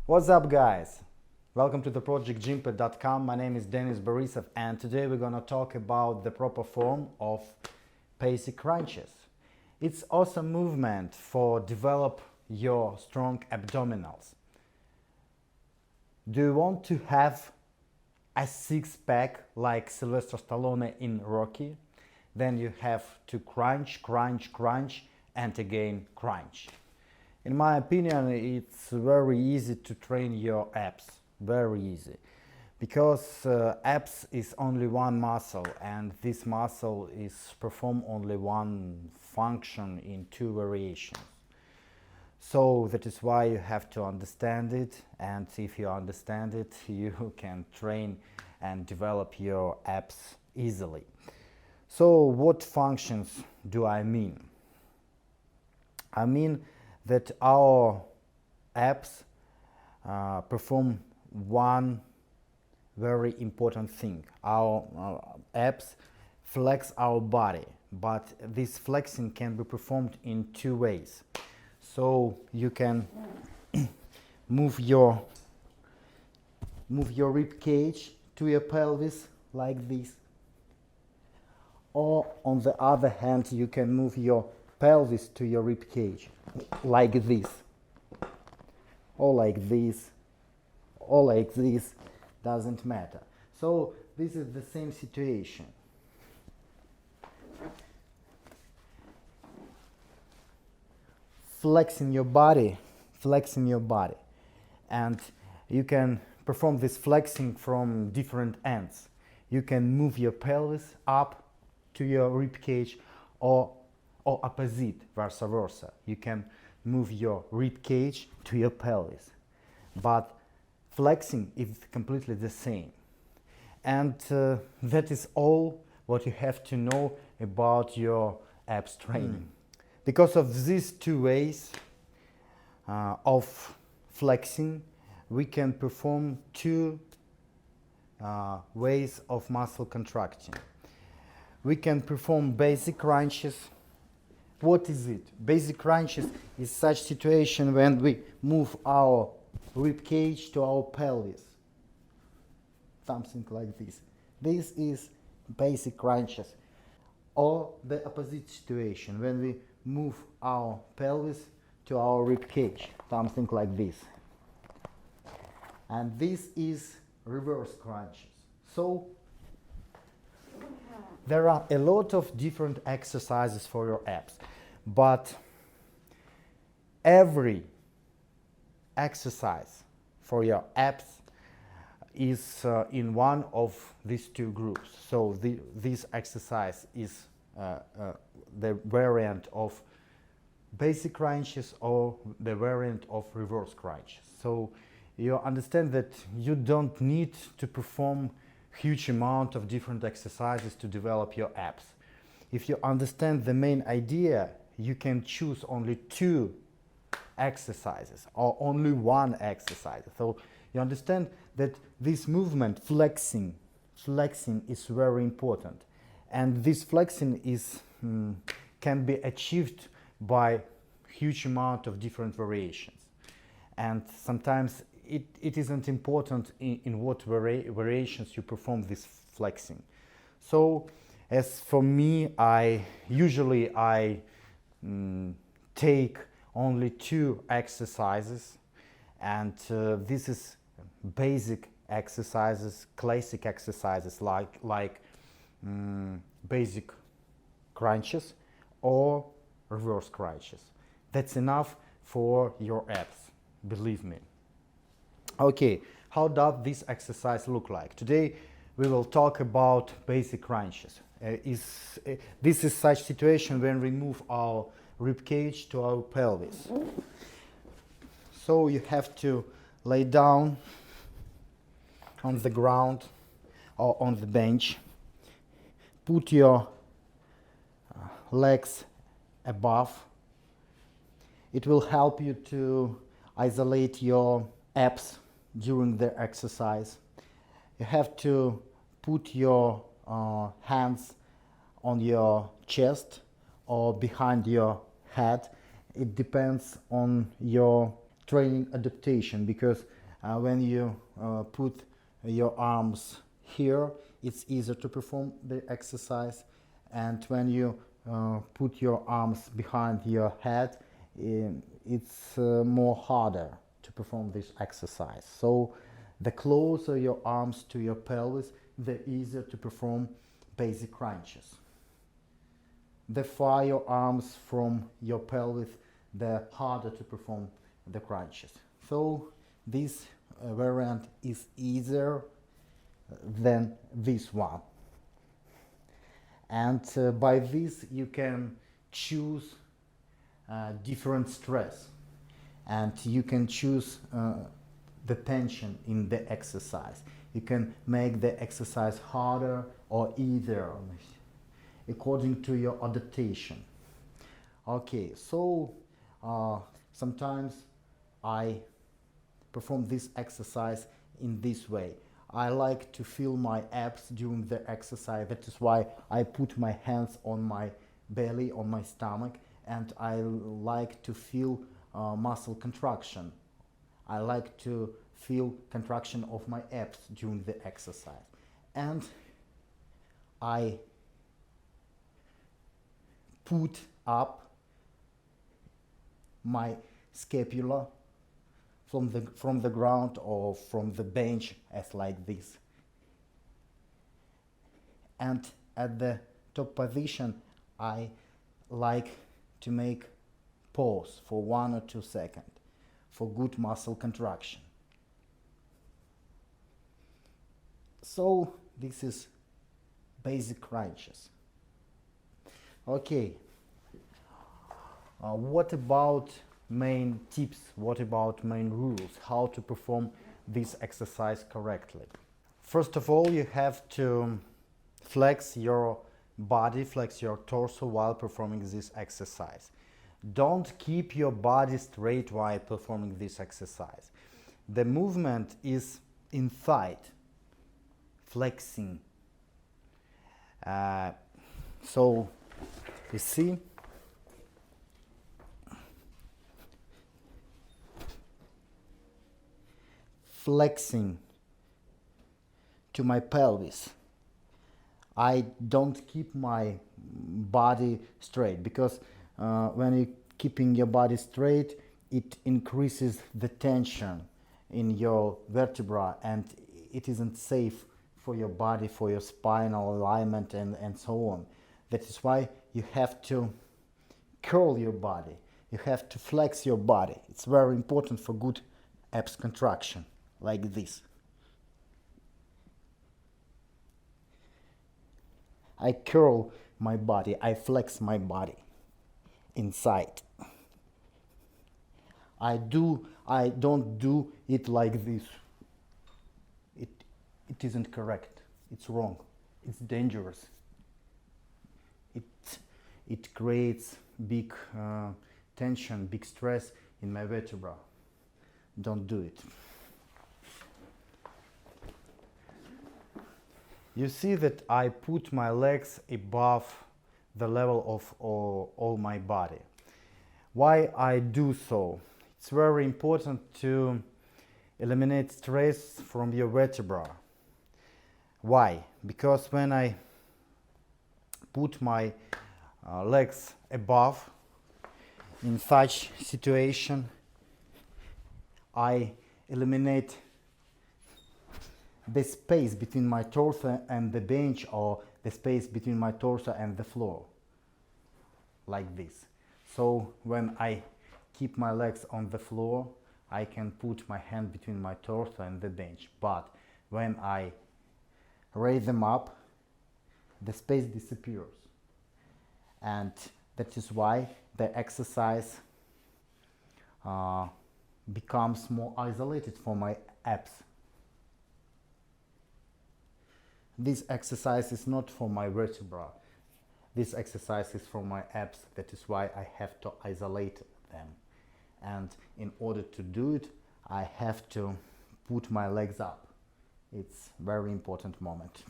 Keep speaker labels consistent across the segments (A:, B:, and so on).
A: What's up, guys? Welcome to the projectgympad.com. My name is Denis Borisov, and today we're gonna talk about the proper form of basic crunches. It's awesome movement for develop your strong abdominals. Do you want to have a six-pack like Sylvester Stallone in Rocky? Then you have to crunch, and again crunch. In my opinion, it's very easy to train your abs, very easy, because abs is only one muscle, and this muscle is perform only one function in two variations. So that is why you have to understand it, and if you understand it, you can train and develop your abs easily. So what functions do I mean? I mean that our abs perform one very important thing. Our abs flex our body, but this flexing can be performed in two ways. So you can move your rib cage to your pelvis like this, or on the other hand you can move your pelvis to your rib cage like this, or like this, or like this, doesn't matter. So this is the same situation. Flexing your body, and you can perform this flexing from different ends. You can move your pelvis up to your rib cage, or opposite, vice versa. You can move your rib cage to your pelvis, but flexing is completely the same. And that is all what you have to know about your abs training. Because of these two ways of flexing, we can perform two ways of muscle contracting. We can perform basic crunches. What is it? Basic crunches is such situation when we move our rib cage to our pelvis. Something like this. This is basic crunches. Or the opposite situation when we move our pelvis to our rib cage. Something like this. And this is reverse crunches. So there are a lot of different exercises for your abs, but every exercise for your abs is in one of these two groups. So this exercise is the variant of basic crunches or the variant of reverse crunches. So you understand that you don't need to perform huge amount of different exercises to develop your abs. If you understand the main idea, you can choose only two exercises or only one exercise. So you understand that this movement, flexing is very important, and this flexing is can be achieved by huge amount of different variations, and sometimes it isn't important in what variations you perform this flexing. So as for me, I usually take only two exercises, and this is basic exercises, classic exercises like basic crunches or reverse crunches. That's enough for your abs, believe me. Okay, how does this exercise look like? Today we will talk about basic crunches. This is such situation when we move our rib cage to our pelvis. So you have to lay down on the ground or on the bench. Put your legs above. It will help you to isolate your abs during the exercise. You have to put your hands on your chest or behind your head. It depends on your training adaptation, because when you put your arms here, it's easier to perform the exercise, and when you put your arms behind your head, it's more harder to perform this exercise. So the closer your arms to your pelvis, the easier to perform basic crunches. The far your arms from your pelvis, the harder to perform the crunches. So this variant is easier than this one. And by this you can choose different stress, and you can choose the tension in the exercise. You can make the exercise harder or easier according to your adaptation. Okay, so sometimes I perform this exercise in this way. I like to feel my abs during the exercise. That is why I put my hands on my belly, on my stomach, and I like to feel muscle contraction. I like to feel contraction of my abs during the exercise. And I put up my scapula from the ground or from the bench, as like this. And at the top position, I like to make pause for 1 or 2 seconds for good muscle contraction. So this is basic crunches. Okay, what about main tips? What about main rules? How to perform this exercise correctly? First of all, you have to flex your body, flex your torso while performing this exercise. Don't keep your body straight while performing this exercise. The movement is inside, flexing. So you see, flexing to my pelvis. I don't keep my body straight, because when you're keeping your body straight, it increases the tension in your vertebra, and it isn't safe for your body, for your spinal alignment, and so on. That is why you have to curl your body. You have to flex your body. It's very important for good abs contraction, like this. I curl my body, I flex my body inside. I don't do it like this. It isn't correct. It's wrong. It's dangerous. It creates big tension, big stress in my vertebra. Don't do it. You see that I put my legs above the level of all my body. Why I do so? It's very important to eliminate stress from your vertebra. Why? Because when I put my legs above, in such situation, I eliminate the space between my torso and the bench, or the space between my torso and the floor, like this. So when I keep my legs on the floor, I can put my hand between my torso and the bench. But when I raise them up, the space disappears. And that is why the exercise becomes more isolated for my abs. This exercise is not for my vertebra. This exercise is for my abs. That is why I have to isolate them. And in order to do it, I have to put my legs up. It's a very important moment.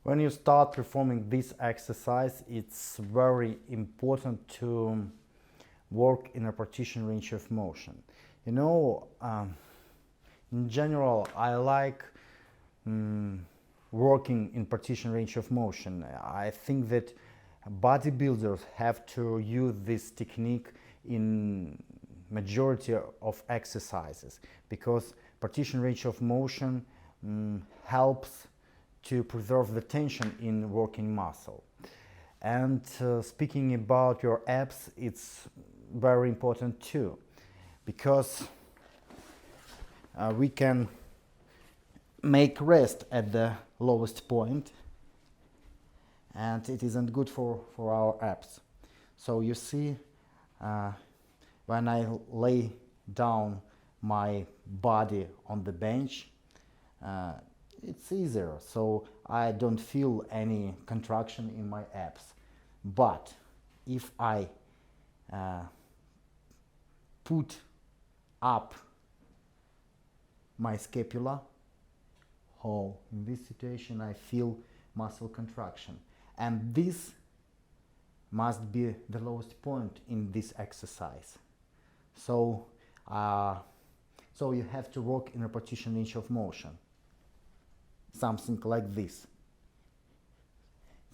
A: When you start performing this exercise, it's very important to work in a partition range of motion. You know, in general, I like working in partition range of motion. I think that bodybuilders have to use this technique in majority of exercises, because partition range of motion helps to preserve the tension in working muscle. And speaking about your abs, it's very important too, because we can make rest at the lowest point, and it isn't good for our abs. So you see, when I lay down my body on the bench, it's easier, so I don't feel any contraction in my abs. But if I put up my scapula, in this situation I feel muscle contraction, and this must be the lowest point in this exercise. So you have to work in a partition range of motion, something like this.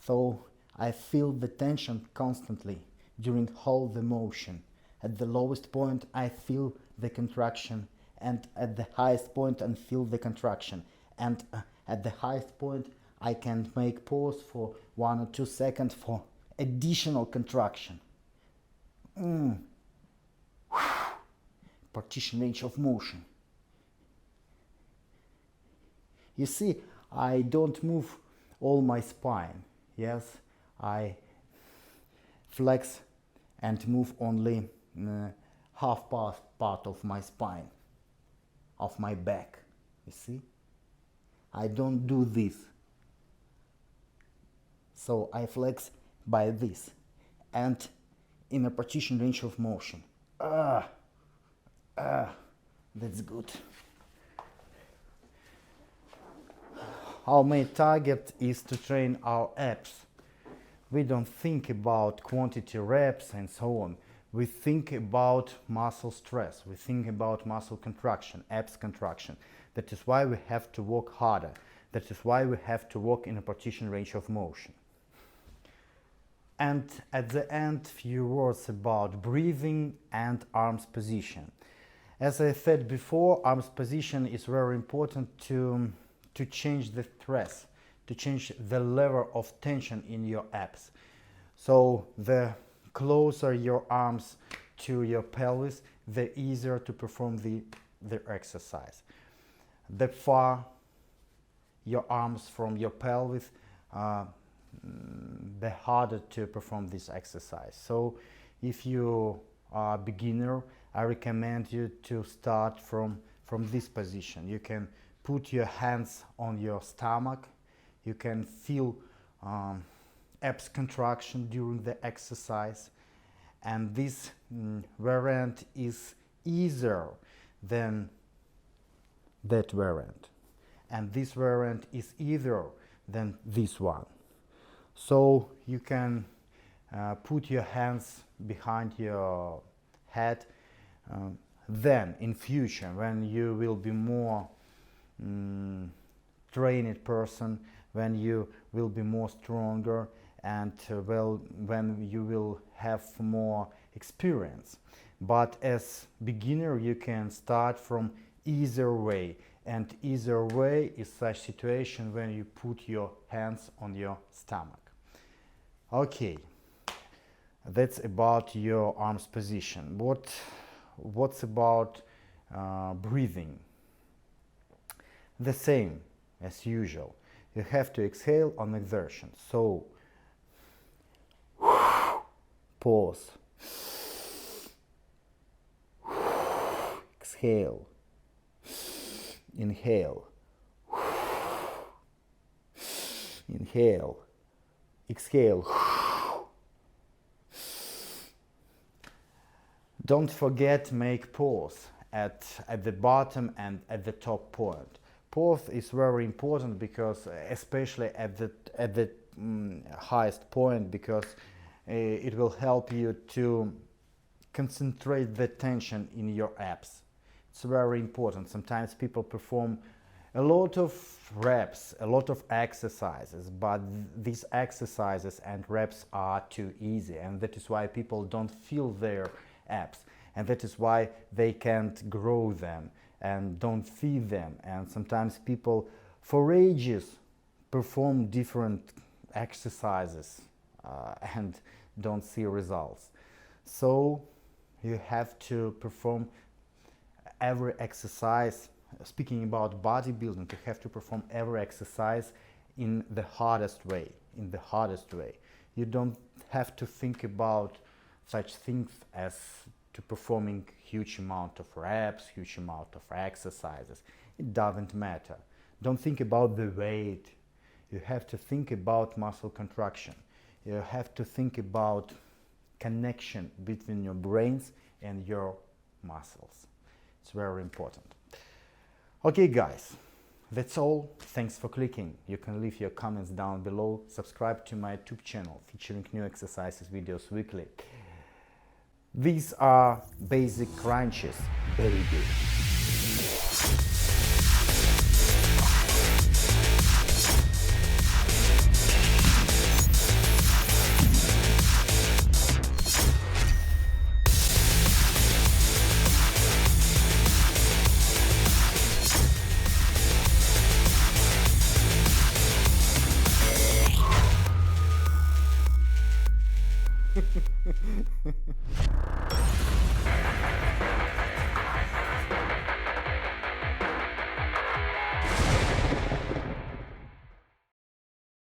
A: So I feel the tension constantly during whole the motion. At the lowest point I feel the contraction, and at the highest point I feel the contraction, and at the highest point I can make pause for 1 or 2 seconds for additional contraction. Partition range of motion. You see, I don't move all my spine. Yes, I flex and move only half part of my spine, of my back. You see, I don't do this. So I flex by this, and in a partition range of motion. That's good. Our main target is to train our abs. We don't think about quantity reps and so on. We think about muscle stress. We think about muscle contraction, abs contraction. That is why we have to work harder. That is why we have to work in a partition range of motion. And at the end, few words about breathing and arms position. As I said before, arms position is very important to change the stress, to change the level of tension in your abs. So the closer your arms to your pelvis, the easier to perform the exercise. The far your arms from your pelvis, the harder to perform this exercise. So if you are a beginner, I recommend you to start from this position. You can put your hands on your stomach. You can feel abs contraction during the exercise, and this variant is easier than that variant, and this variant is easier than this one. So you can put your hands behind your head. Then in future, when you will be more trained person, when you will be more stronger, and when you will have more experience. But as beginner, you can start from easier way, and easier way is such situation when you put your hands on your stomach. Okay, that's about your arms position. What's about breathing? The same as usual. You have to exhale on exertion. So pause, exhale, inhale, inhale, exhale. Don't forget, make pause at the bottom and at the top point. Pause is very important because especially at the highest point, because it will help you to concentrate the attention in your abs. It's very important. Sometimes people perform a lot of reps, a lot of exercises, but these exercises and reps are too easy, and that is why people don't feel their abs, and that is why they can't grow them and don't feed them. And sometimes people for ages perform different exercises and don't see results. So you have to perform every exercise. Speaking about bodybuilding, you have to perform every exercise in the hardest way. You don't have to think about such things as to performing huge amount of reps, huge amount of exercises. It doesn't matter. Don't think about the weight. You have to think about muscle contraction. You have to think about connection between your brains and your muscles. It's very important. Okay guys, that's all. Thanks for clicking. You can leave your comments down below. Subscribe to my YouTube channel featuring new exercises videos weekly. These are basic crunches, baby.